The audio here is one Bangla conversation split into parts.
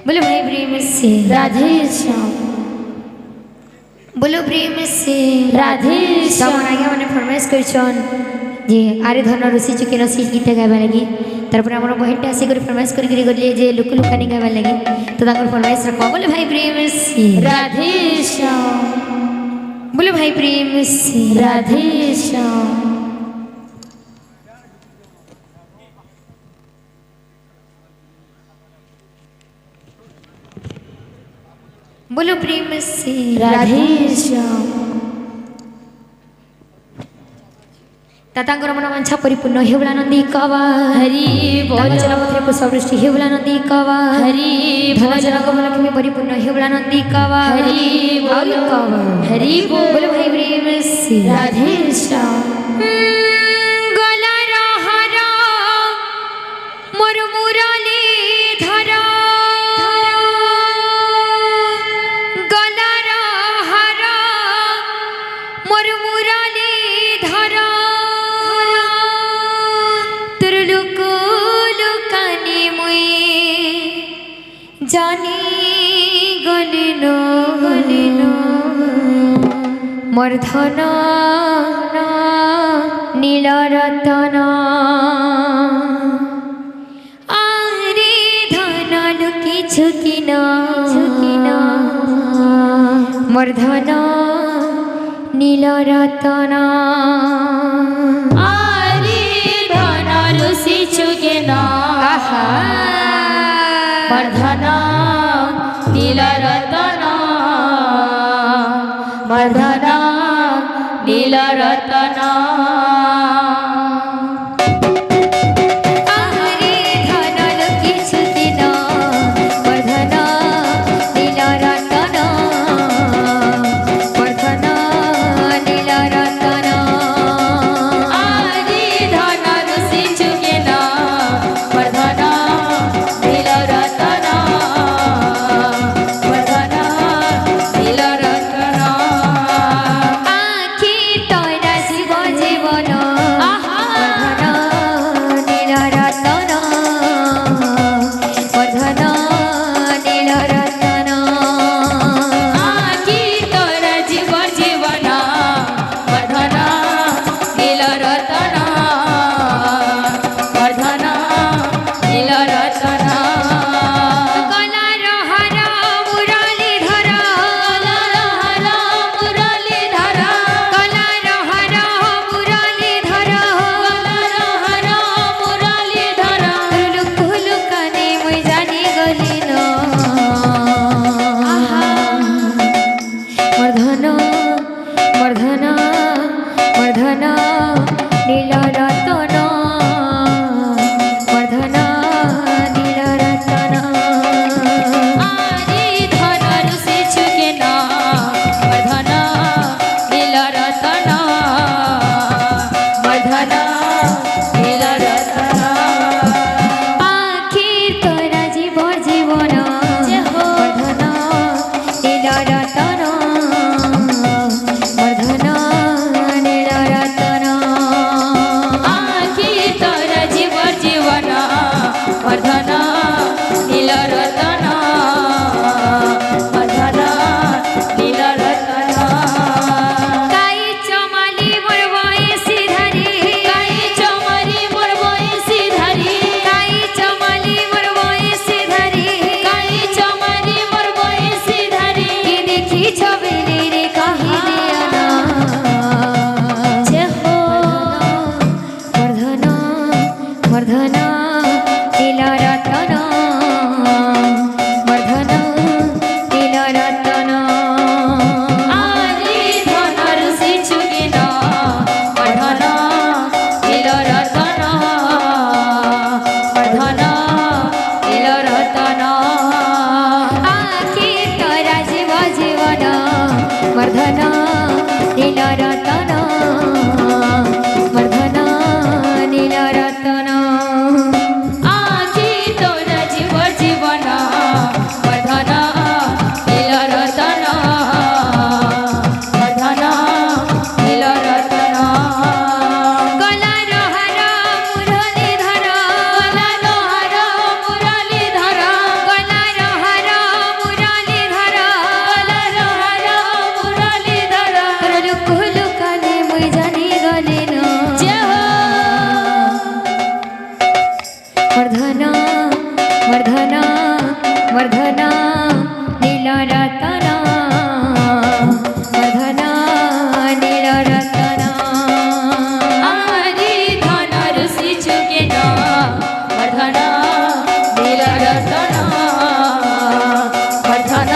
बोलो भाई प्रेम से राधे श्याम। बोलो प्रेम से राधे श्याम। आगे मैंने फरमाइश करछन जे आरे धन ऋषि चुके रसी गीत गावा लगी तारपर हमर बहनटा आसी कर फरमाइश कर गले जे लुक लुकानी गावा लगी तो ताकर फरमाइश रखो बोलो भाई प्रेम से राधे श्याम। बोलो भाई प्रेम से राधे श्याम। बोलो प्रेम से राधे श्याम। तातांगर मन वांछा परिपूर्ण हेवला नंदी कवा हरि बोल। चलपत्रे पुष्पवृष्टि हेवला नंदी कवा हरि धन जन कमलक्ष्मी परिपूर्ण हेवला नंदी कवा हरि बोल। हरि बोल। बोलो भाई प्रेम से राधे श्याम। मर्धन नीलरतन आरे धन लुकी छुकिन मर्धन नीलरतन आरे धन लुसी चुकेन मर्धन नीलरतन मर्धन नीलरतन মোর ধন মোর ধন মোর ধন নীল রতন মোর ধন নীল রতন আরে ধন রুষি চুকে না বর্ধন নীল রতন বর্ধন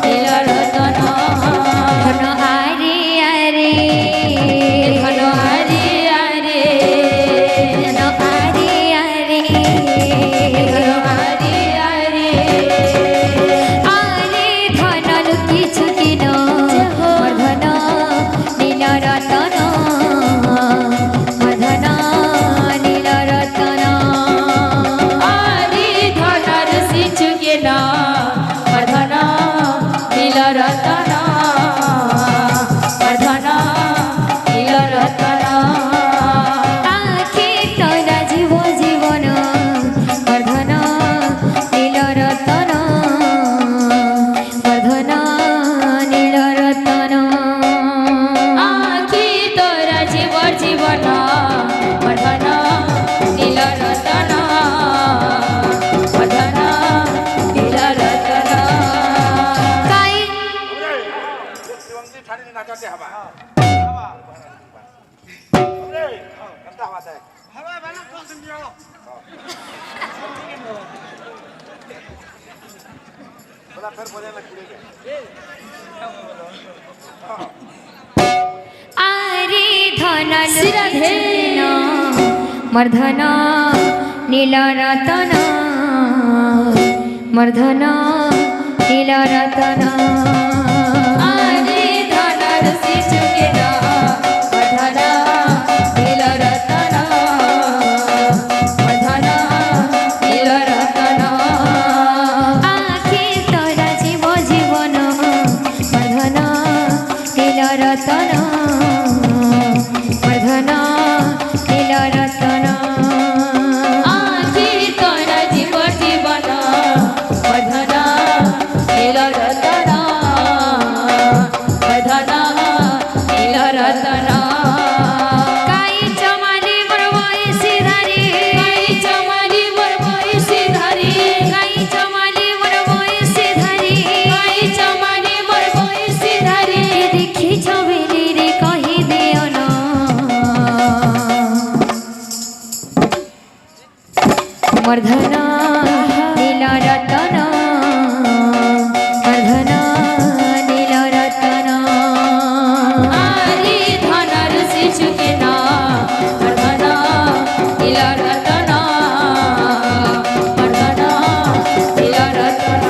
নীল রতন ধন আরে আরে ধন আরে আরে ধন আরে আরে ধন আরে আরে আরে ধন লুকিছু কিন মোর ধন নীল রতন মোর ধন নীল রতন আরে ধন রুষি চুকে না বর্ধন নীল রতন বর্ধন নীল রতন আখি তোরা জীব জীবন মোর ধন নীল রতন মোর ধন নীল রতন আখি তোরা জীবর জীবন বর্ধন নীল রতন বর্ধন নীল রতন কাই शिवंगी ठाणे नाचाते हवा रे कसा आवाज आहे हवा बना तो समझो बोला फिर बोले ना कुड़े के আরে ধন শ্রীরাধে। মোর ধন নীল রতন মোর ধন নীল রতন আরে ধন রুষি চুকে না বর্ধন নীল রতন বর্ধন নীল রতন আখি তোরা জীব জীবন মোর ধন নীল রতন মোর ধন নীল রতন আখি তোরা জীবর জীবন বর্ধন নীল রতন বর্ধন নীল রতন কাই চমালি মোর বয়সী ধারে কাই চমালি মোর বয়সী ধারে কাই চমালি মোর বয়সী ধারে কাই চমালি মোর বয়সী ধারে দেখিছ বেলি রে কহি দিও না মোর ধন নীল রতন মোর ধন নীল রতন আরে ধন রুষি চুকে না বর্ধন নীল রতন বর্ধন নীল রতন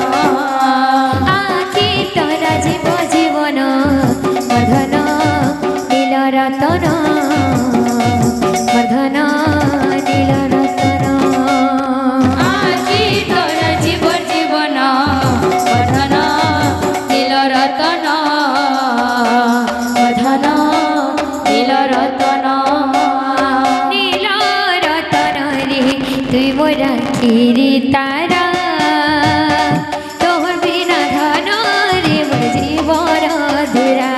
আখি তোরা জীব জীবন মোর ধন নীল রতন মোর ধন নীল রতন আখি তোরা জীবর জীবন বর্ধন নীল রতন বর্ধন নীল রতন নীল রতন রে তুই মোর আখিরি তারা তোর বিনা ধন রে মোর জীবন ধুরা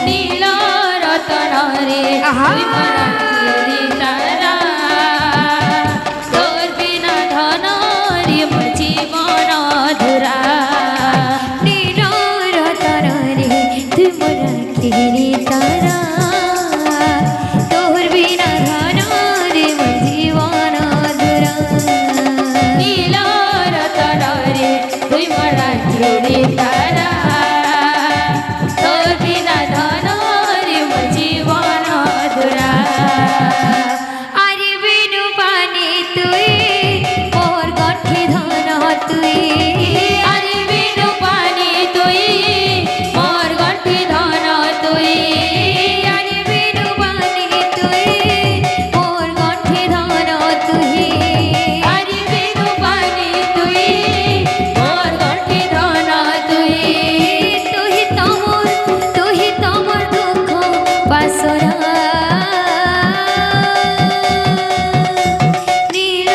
নীল রতন রে আহা। তুই মোর আখিরি তারা তোর বিনা ধন রে মোর জীবন ধুরা নীল রতন রে তুই মোর আখিরি তারা তোর বিনা ধন রে মোর জীবন ধুরা নীল রতন রে তুই মোর আখিরি তারা তোর বিনা ধন রে মোর জীবন ধুরা আরে বিনু পানি তুই মোর গঠি ধন তুই আরে বিনু পানি তুই মোর গঠি ধন তুই আরে বিনু পানি তুই মোর গঠি ধন তুই আরে বিনু পানি তুই মোর গঠি ধন তুই তুই তমর দুঃখ বাসরা নীল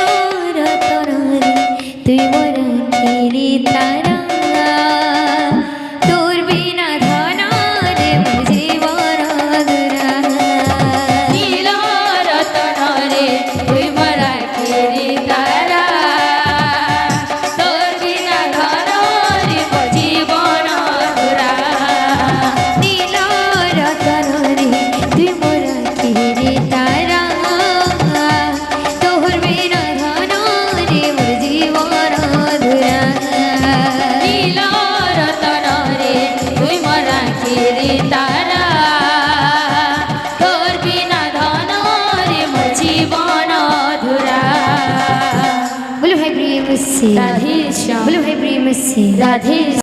से राधे श्याम बोले भाई प्रेम से राधे